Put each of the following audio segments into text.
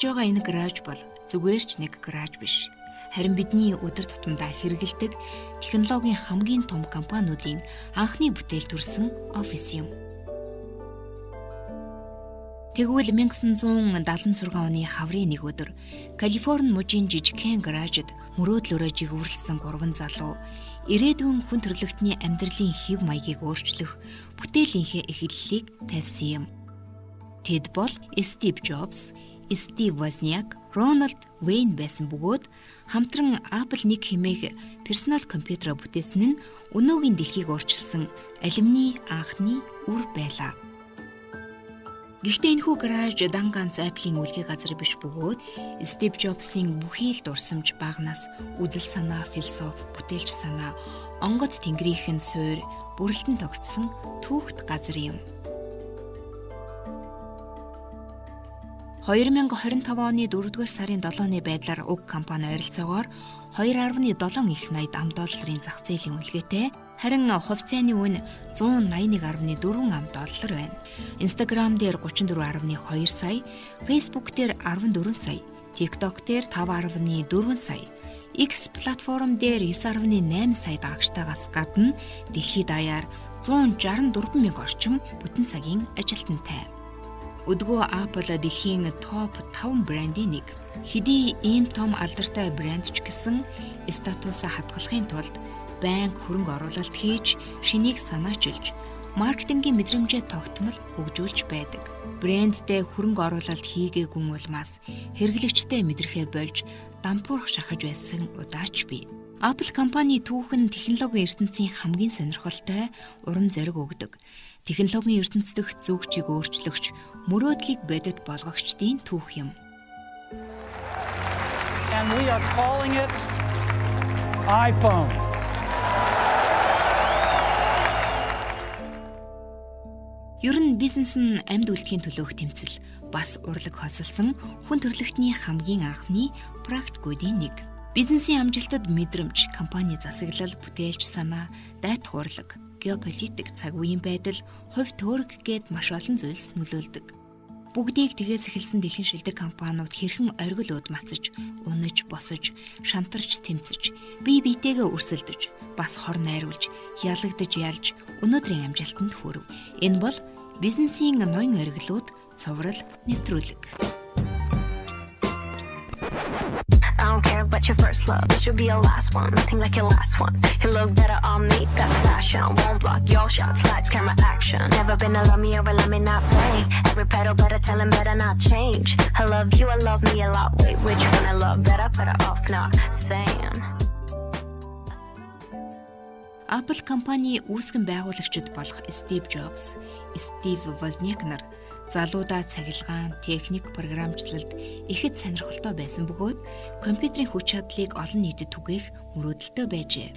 харагдаж байгаа энэ гараж бол зүгээр ч нэг гараж биш. Харин бидний өдөр тутамдаа хэрэгэлдэг технологийн хамгийн том компаниудын анхны бүтээл төрсөн офис юм. Тэгвэл 1976 оны хаврын нэг өдөр Калифорни мужийн жижигхэн гаражид мөрөөдлөөрөө жигүүрлсэн 3 залуу ирээдүйн хүн төрөлхтний амьдралын хэв маягийг өөрчлөх бүтээлийнхээ эхлэлийг тавьсан юм. Тэд бол Стив Джобс, Стив Возняк, Рональд Вейн байсан бөгөөд хамтран Apple нэг хэмээх персонал компьютероо бүтээсэн нь өнөөгийн дэлхийг өөрчилсөн алюминий анхны үр байлаа. Гэхдээ энэхүү гараж дан ганц Apple-ийн үлгий газар биш бөгөөд Стив Джобсын бүхий л дурсамж багнаас үзэл санаа, философи, бүтээлч санаа, онгод тэнгэрийнхэн суурь бүрэлдэн тогтсон түүхт газар юм. 2025 оны 4-р сарын 7-ны байдлаар уг компани ойролцоогоор 2.7 их 80 ам долларын зах зээлийн үнэлгээтэй, харин хувьцааны үн 181.4 ам доллар байна. Instagram дээр 34.2 сая, Facebook дээр 14 сая, TikTok дээр 5.4 сая, X платформ дээр 9.8 сая дагагчтайгаас гадна дэлхийд даяар 164 мянга орчим бүтэн цагийн ажилтнтай. Өдгөө Apple дэлхийн топ 5 брендийн нэг. Хэдий ийм том алдартай брэнд ч гэсэн статусаа хадгалахын тулд банк хөрөнгө оруулалт хийж, шинийг санаачилж, маркетингийн мэдрэмжээ тогтмол хөгжүүлж байдаг. Брэндтэй хөрөнгө оруулалт хийгээгүй улмаас хэрэглэгчтэй мэдрэхээ болж дампуурх шахаж байсан удаач бий. Apple компани түүхэн технологийн ертөнцийн хамгийн сонирхолтой, урам зориг өгдөг. Технологийн ертөнцийн зүгчийг өөрчлөгч, мөрөөдлийг бодит болгогчдын түүх юм. And we are calling it iPhone. Ер нь бизнес нь амьд үлдэхийн төлөөх тэмцэл, бас урлаг хосолсон хүн төрөлхтний хамгийн анхны практикуудын нэг. Бизнесийн амжилтад мэдрэмж, компани засаглал, бүтээлч санаа, дайтах урлаг, геополитик, цаг үеийн байдал, хувь төөрөг гээд маш олон зүйлс нөлөөлдөг. Бүгдийг тэгээс эхэлсэн дэлхийн шилдэг компаниуд хэрхэн оргил өөд мацаж, унаж, босож, шантарч, тэмцэж, бие биетэйгээ өрсөлдөж, бас хор найруулж, ялагдаж ялж өнөөдрийн амжилтанд хүрэв. Энэ бол бизнесийн ноён оргилууд цоврал нэвтрүүлэг. I don't care about your first love, it should be your last one. Nothing like your last one. You look better on me, that's fashion. Won't block your shots, lights, camera, action. Never been a love me or let me not play. Every pedal better tell him better not change. I love you, I love me a lot. Wait, which one I love better off not saying. Apple компани үүсгэн байгуулагчид болох Стив Джобс, Стив Возняк нар залуудаа цахилгаан, техник, програмчлалд ихэд сонирхолтой байсан бөгөөд компьютерийн хүч чадлыг олон нийтэд түгээх мөрөөдөлтөй байжээ.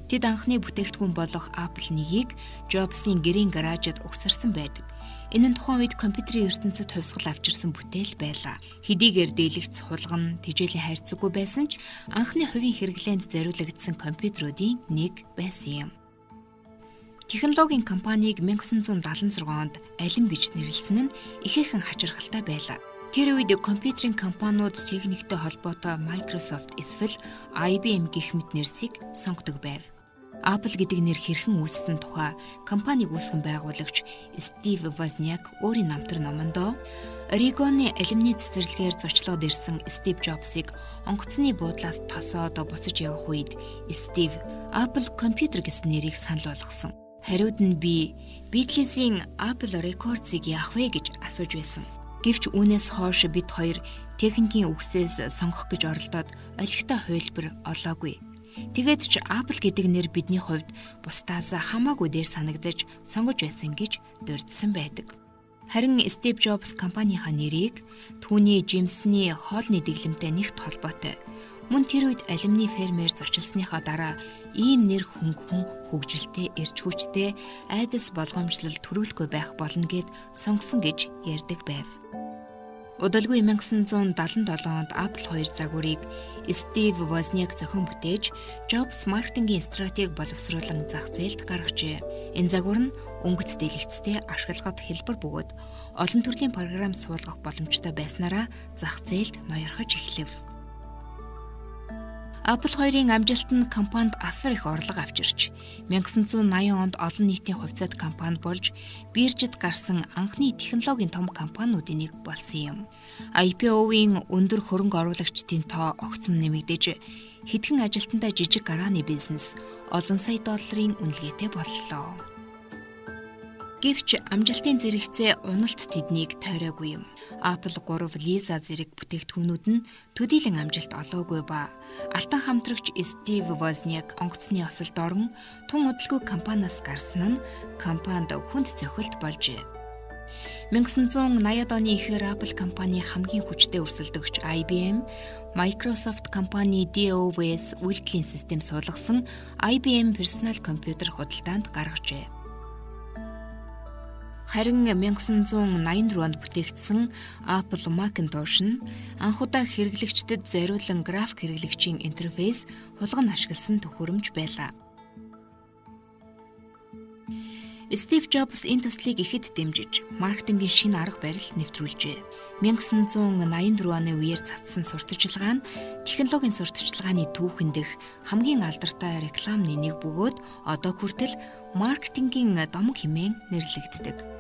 Тэд анхны бүтээгдэхүүн болох Apple 1-ийг Джобсын гэрийн гаражид угсарсан байдаг. Энэ нь тухайн үед компьютерийн ертөнцид хувьсгал авчирсан бүтээл байлаа. Хэдийгээр дийлэгц, хулган, тэжээлийн хайрцаггүй байсан ч анхны хувийн хэрэглээнд зориулагдсан компьютеруудын нэг байсан юм. Технологийн компанийг 1976 онд Алим гэж нэрлсэн нь ихээхэн хачирхалтай байлаа. Тэр үед компьютерийн компаниуд техниктэй холбоотой Microsoft эсвэл IBM гэх мэт нэрсийг сонгодог байв. Apple гэдэг нэр хэрхэн үүссэн тухай компаниг үүсгэн байгуулагч Стив Возняк өөрийн намтар номондоо Орегоны алюминий цэцэрлэгээр зочлоод ирсэн Стив Джобсыг онгоцны буудлаас тосоод буцаж явах үед Стив Apple компьютер гэсэн нэрийг санал болгосон. Хариуд нь би Beatles-ийн Apple Records-ыг яах вэ гэж асууж байсан. Гэвч үүнээс хойш бид хоёр техникийн үгсээс сонгох гэж оролдоод олигтой хувилбар олоогүй. Тэгээд ч Apple гэдэг нэр бидний хувьд бусдаас хамаагүй дээр санагдаж сонгож байсан гэж дурдсан байдаг. Харин Стив Джобс компанийнхаа нэрийг түүний жимсний хоолны дэглэмтэй нэгт холбоотой. Мөн тэр үед алюминий фермер зочилсныхаа дараа ийм нэр хөнгөн, хөгжилтэй, эрч хүчтэй, айдас болгоомжлол төрүүлэхгүй байх болно гэд сонгосон гэж ярьдаг байв. Удалгүй 1977 онд Apple 2 загварыг Стив Возняк зохион бүтээж, Jobs маркетингийн стратеги боловсруулан зах зээлд гаргажээ. Энэ загвар нь өнгөт дэлгэцтэй ашиглахад хэлбэр бөгөөд олон төрлийн програм суулгах боломжтой байснараа зах зээлд ноёрхож эхлэв. Apple 2-ын амжилт нь компанид асар их орлого авчирч, 1980 онд олон нийтийн хувьцаат компани болж, биржид гарсан анхны технологийн том компаниудын нэг болсон юм. IPO-ийн өндөр хөрөнгө оруулагчдын тоо огцом нэмэгдэж, хэдхэн ажилтнтай жижиг гарааны бизнес олон сая долларын үнэлгээтэй боллоо. Гэвч амжилтын зэрэгцээ уналт тэднийг тойроогүй юм. Apple 3 Lisa зэрэг бүтээгдэхүүнүүд нь төдийлөн амжилт олоогүй ба алтан хамтрагч Стив Возняк онгоцны осолд орон тун удалгүй компаниас гарсан нь компанид хүнд цохилт болжээ. 1980-ад оны эхээр Apple компани хамгийн хүчтэй өрсөлдөгч IBM, Microsoft компани DOS үйлдлийн систем суулгасан IBM Personal Computer худалдаанд гаргажээ. Харин 1984 онд бүтээгдсэн Apple Macintosh нь анхудаа хэрэглэгчдэд зориулан график хэрэглэгчийн интерфейс хулган ашигласан төхөөрөмж байлаа. Стив Джобс энэ төслийг ихэд дэмжиж, маркетингийн шинэ арга барил нэвтрүүлжээ. 1984 оны үеэр цацсан сурталчилгаа нь технологийн сурталчилгааны түүхэн дэх хамгийн алдартай рекламны нэг бөгөөд одоо хүртэл маркетингийн домог хэмээн нэрлэгддэг.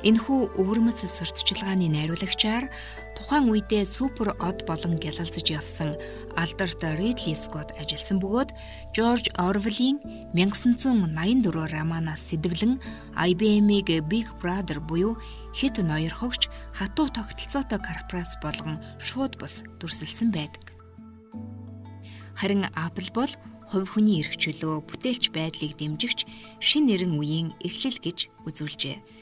Энэхүү өвөрмөц сурталчилгааны найруулагчаар тухайн үедээ супер од болон гялалзаж явсан алдарт Ридли Скотт ажилласан бөгөөд Жорж Орвеллийн 1984 романаас сэдэглэн IBM-ийг Big Brother буюу хэд ноёрхогч хатуу тогтолцоотой корпорац болгон шууд бус дүрсэлсэн байдаг. Харин Apple бол хувь хүний эрх чөлөө бүтээлч байдлыг дэмжигч шин нэрэн үеийн эхлэл гэж үзүүлжээ.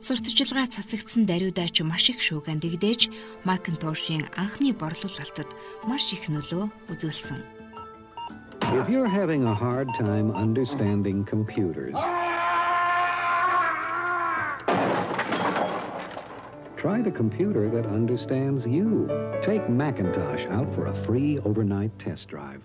Сурталчилгаа цацагдсан даруйдаа ч маш их шүүгэн дэгдээж, Macintosh-ийн анхны борлуулалтад маш их нөлөө үзүүлсэн. If you're having a hard time understanding computers, try the computer that understands you. Take Macintosh out for a free overnight test drive.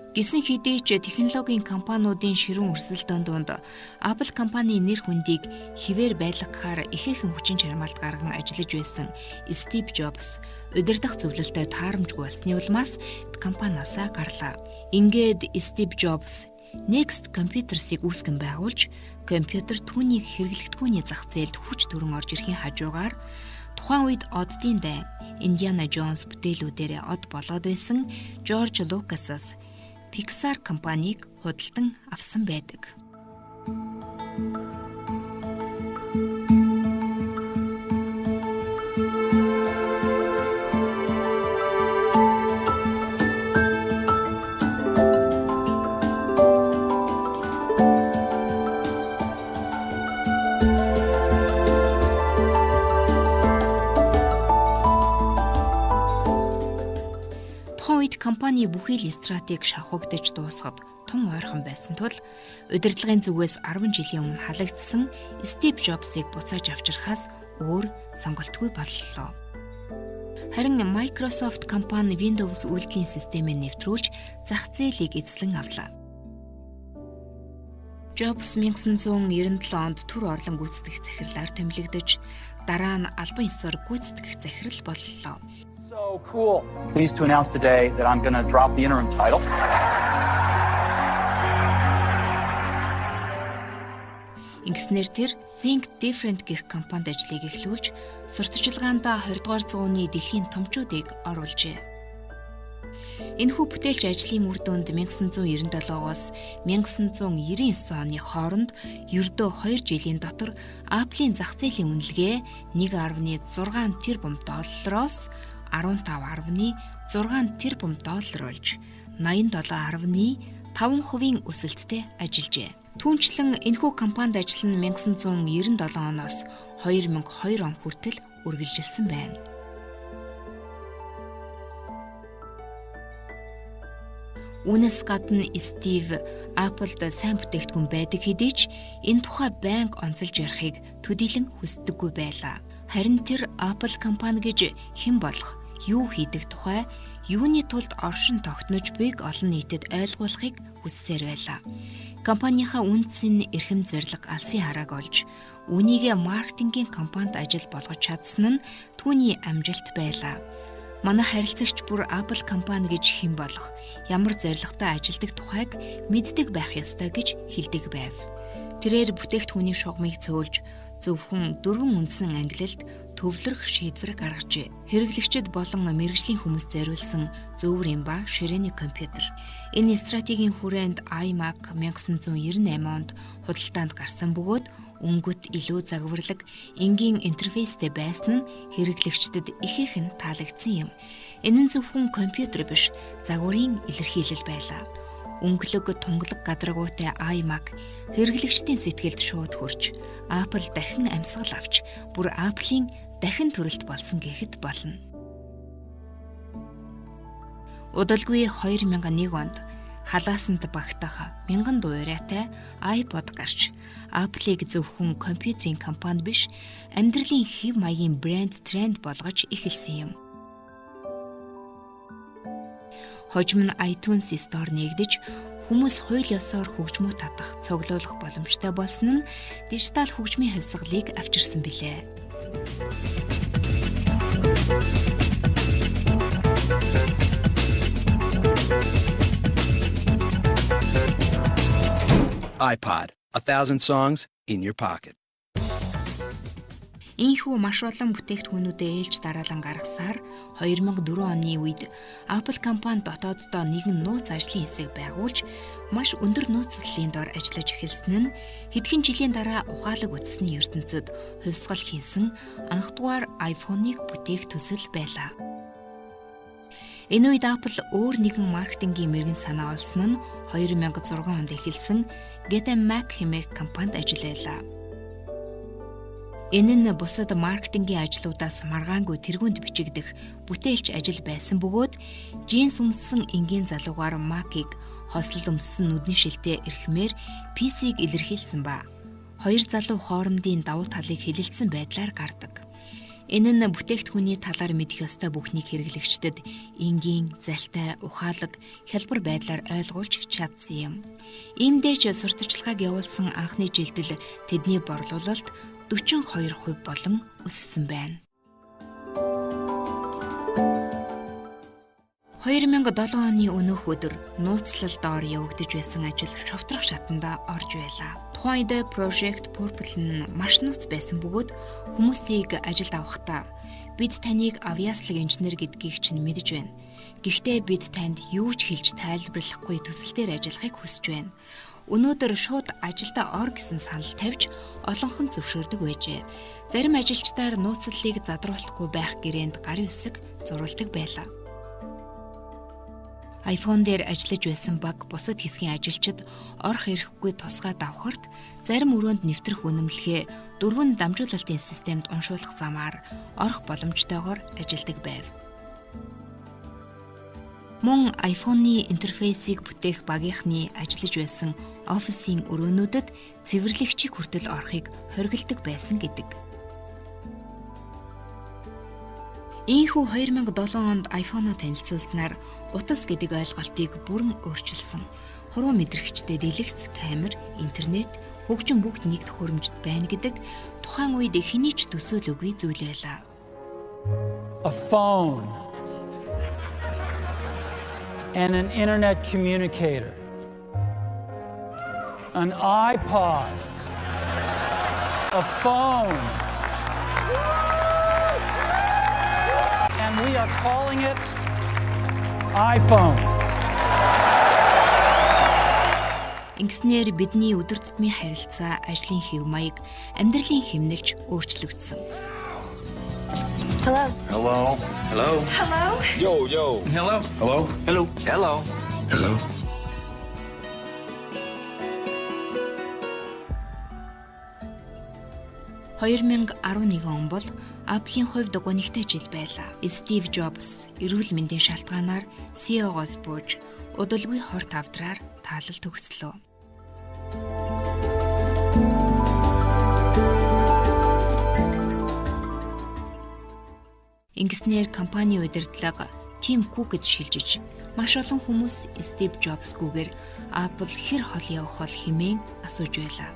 Гисэн хэдий ч технологийн компаниудын ширүүн өрсөлдөөн донд Apple компани нэр хүндийг хിവэр байлгахаар ихээхэн хүчин чармаалт гарган ажиллаж байсан Стив Джобс удирдах зөвлөлтөд таарамжгүй болсны улмаас компаниасаа гарлаа. Ингээд Стив Джобс Next Computers-ыг үүсгэн байгуулж, компьютер түүнийг хэрэглэгдэхүүний зах зээлд хүч төрөн орж ирэхийн хажуугаар тухайн үед оддын дайн Индиана Джонс бүтээлүүдээр од болоод байсан Жорж Лукасаас Pixar компанийг худалдан авсан байдаг. Компани бүхий л стратеги шавхагдаж дуусахад тун ойрхон байсан тул удирдлагын зүгээс 10 жилийн өмнө халагдсан Стив Джобсыг буцааж авчрахаас өөр сонголтгүй боллоо. Харин Microsoft компани Windows үйлдвэрлэлийн системийг нэвтрүүлж зах зээлийг эзлэн авлаа. Джобс 1997 онд түр орлон гүйцэтгэх захирлаар томилогдож, дараа нь албан ёсоор гүйцэтгэх захирал боллоо. So cool. Pleased to announce today that I'm going to drop the interim title. Ингэснээр тэр Think Different гэх компанид ажлыг эхлүүлж, сурталчилгаанд 20 дугаар зууны дэлхийн томчуудыг оруулжээ. Энэхүү бүтээлч ажлын үр дүнд 1997-оос 1999 оны хооронд ердөө 2 жилийн дотор Apple-ийн зах зээлийн үнэлгээ 1.6 тэрбум доллароос 15.6 тэрбум доллар болж 87.5% өсөлттэй ажиллажээ. Түүнчлэн энэхүү компанид ажиллан 1997 оноос 2002 он хүртэл үргэлжилсэн байна. Үүнээс гадна Стив Apple-д сайн бүтээгдэхүүн байдаг хэдий ч энэ тухай байнга онцолж ярихыг төдийлөн хүсдэггүй байлаа. Харин тэр Apple компани гэж хэн болох, юу хийдэг тухай юуны тулд оршин тогтнож буйг олон нийтэд ойлгуулахыг хүссээр байлаа. Компанийнхаа үндсэн эрхэм зорилго алсын харааг олж, үүнийг маркетингийн компанид ажил болгож чадсан нь түүний амжилт байлаа. Манай харилцагч бүр Apple компани гэж хэн болох, ямар зорилготой ажилдаг тухайг мэддэг байх ёстой гэж хэлдэг байв. Тэрээр бүтээгдэхүүний шугамыг цөөлж, зөвхөн 4 үндсэн ангилалд төвлөрөх шийдвэр гаргажээ. Хэрэглэгчид болон мэргэжлийн хүмүүс зориулсан зөвүүрийн ба ширээний компьютер. Энэ стратегийн хүрээнд iMac 1998 онд худалдаанд гарсан бөгөөд өнгөт илүү загварлаг, энгийн интерфейстэй байсан нь хэрэглэгчдэд ихээхэн таалагдсан юм. Энэ нь зөвхөн компьютер биш, загварын илэрхийлэл байлаа. Өнгөлөг тунгалаг гадаргуутай iMac хэрэглэгчдийн сэтгэлд шууд хүрч, Apple дахин амьсгал авч, бүр Apple-ийн дахин төрөлт болсон гэхэд болно. Удалгүй 2001 онд халаасанд багтах 1000 дуурайтай iPod гарч, Apple-ийг зөвхөн компьютерийн компани биш, амьдралын хэв маягийн брэнд тренд болгож эхэлсэн юм. Хожим нь iTunes Store нэгдэж, хүмүүс хууль ёсоор хөгжмөө татах, цуглуулах боломжтой болсон нь дижитал хөгжмийн хувьсгалыг авчирсан билээ. iPod, 1,000 songs in your pocket. Ийхүү маш олон бүтээгдэхүүнүүдээ ээлж дараалан гаргасаар 2004 оны үед Apple компани дотооддоо нэгэн нууц ажлын хэсэг байгуулж, маш өндөр нууцлалын дор ажиллаж эхэлсэн нь хэдхэн жилийн дараа ухаалаг үтсний ертөнцид хувьсгал хийсэн анх дугаар iPhone-ыг бүтээх төсөл байлаа. Энэ үед Apple өөр нэгэн маркетингийн мэргэн санаа олсон нь 2006 онд эхэлсэн Get a Mac хэмээх компанид ажиллалаа. Энэ нь бусад маркетингийн ажлуудаас маргаангүй тэргуунд бичигдэх бүтээлч ажил байсан бөгөөд джинс өмссөн энгийн залуугаар Mac-ыг хослол өмссөн нүдний шилтэй эрхмээр PC-г илэрхийлсэн ба хоёр залуу хоорондын давуу талыг хэлэлцсэн байдлаар гардаг. Энэ нь бүтээгдэхүүний талаар мэдэх ёстой бүхнийг хэрэглэгчдэд энгийн, залтай, ухаалаг, хялбар байдлаар ойлгуулж чадсан юм. Иймдээч сурталчилгааг явуулсан анхны жилдэл тэдний борлуулалт 42% болон өссөн байна. 2007 оны өнөөх өдөр нууцлал доор явагдаж байсан ажил шовтрох шатанда орж байлаа. Тухайн үед Project Purple нь маш нууц байсан бөгөөд хүмүүсийг ажилд авахдаа бид таныг авиаслаг инженер гэдгийг чинь мэдэж байна. Гэхдээ бид танд юу ч хэлж тайлбарлахгүй төсөл дээр ажиллахыг хүсэж байна. Өнөөдөр шууд ажилдаа ор гэсэн санал тавьж олонхон зөвшөөрдөг байжээ. Зарим ажилчдаар нууцлалыг задруулахгүй байх гэрээнд гарын үсэг зурулдаг байлаа. iPhone дээр ажиллаж байсан баг бусад хэсгийн ажилчид орох ирэхгүй тусгай давхарт зарим өрөөнд нэвтрэх үнэмлэхээ 4 дамжуулалтын системд уншуулах замаар орох боломжтойгоор ажилдаг байв. Мөн iPhone-ы интерфейсийг бүтээх багийнхны ажиллаж байсан офисын өрөөнүүдэд цэвэрлэгчийг хүртэл орохыг хоригддаг байсан гэдэг. Ийхүү 2007 онд iPhone-о танилцуулснаар утас гэдэг ойлголтыг бүрэн өөрчилсөн. Хуруу мэдрэгчтэй дэлгэц, камер, интернет, хөгжин бүгд нэгд хөрөмжд байна гэдэг тухайн үед хэний ч төсөөлөөгүй зүйл байлаа. A phone and an internet communicator. An iPod. A phone. And we are calling it iPhone. Ингэснээр бидний өдөр тутмын харилцаа, ажлын хэв маяг, амьдралын хэмнэлж өөрчлөгдсөн. Hello. Hello. Hello. Hello. Yo, yo. Hello. Hello. Hello. Hello. Hello. 2011 он бол Apple-ийн хувьд гонигтай жил байлаа. Steve Jobs эрүүл мэндийн шалтгаанаар CEO-гоос бууж, удалгүй хорт авдраар таалал төгслөө. Ингэснээр компани удирдлага Тим Кукэд шилжиж маш олон хүмүүс Стив Джобсгүйгээр Apple хэр хол явах бол хэмээн асууж байлаа.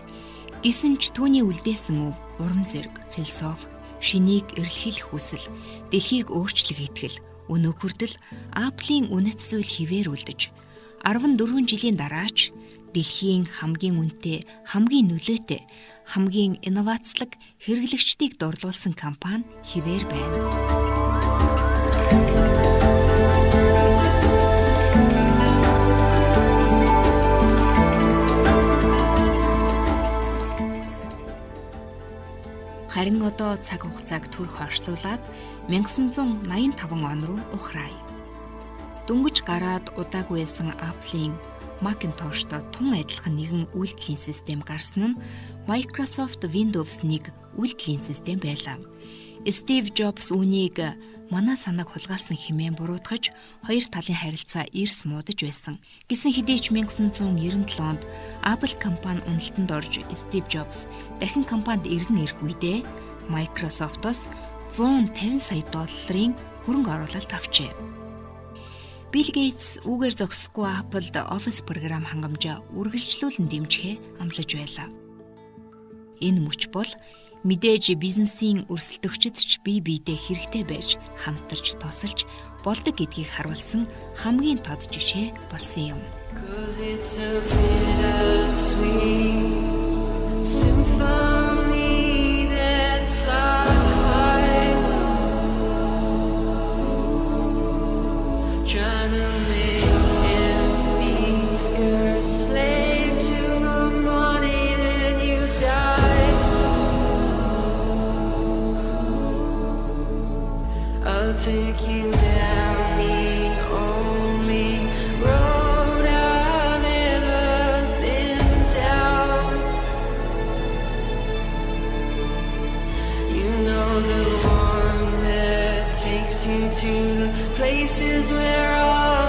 Гэсэн ч түүний үлдээсэн өв, урам зориг, философи, шинийг эрэлхийлэх хүсэл, дэлхийг өөрчлөх итгэл, өнөө хүртэл Apple-ийн үнэт зүйл хിവэр үлдэж 14 жилийн дараач дэлхийн хамгийн үнэтэй, хамгийн нөлөөтэй, хамгийн инновацлог хэрэглэгчдийг дурлуулсан компани хിവэр байна. Харин одоо цаг хугацааг түрх орчлуулад 1985 он руу ухраа. Дөнгөж гараад удаагүй байсан Apple-ийн Macintosh-то тун адилхан нэгэн үйлдлийн систем гарсан нь Microsoft Windows 1 үйлдлийн систем байлаа. Стив Джобс үүнийг манай санааг хулгайлсан хэмээн буруутгаж хоёр талын харилцаа эрс муудаж байсан. Гэсэн хэдий ч 1997 онд Apple компани уналтанд орж Стив Джобс дахин компанид иргэн ирэх үедээ Microsoft-оос $150 сая хөрөнгө оруулалт авчээ. Билл Гейтс үүгээр зогсохгүй Apple-д Office програм хангамжаа үргэлжлүүлэн дэмжихээ амлаж байлаа. Энэ мөч бол мэдээж бизнесийн өрсөлдөгчд ч бие биедээ хэрэгтэй байж хамтарч тусалж болдог гэдгийг харуулсан хамгийн тод жишээ болсон юм. Take you down the only road I've ever been down. You know the one that takes you to the places where all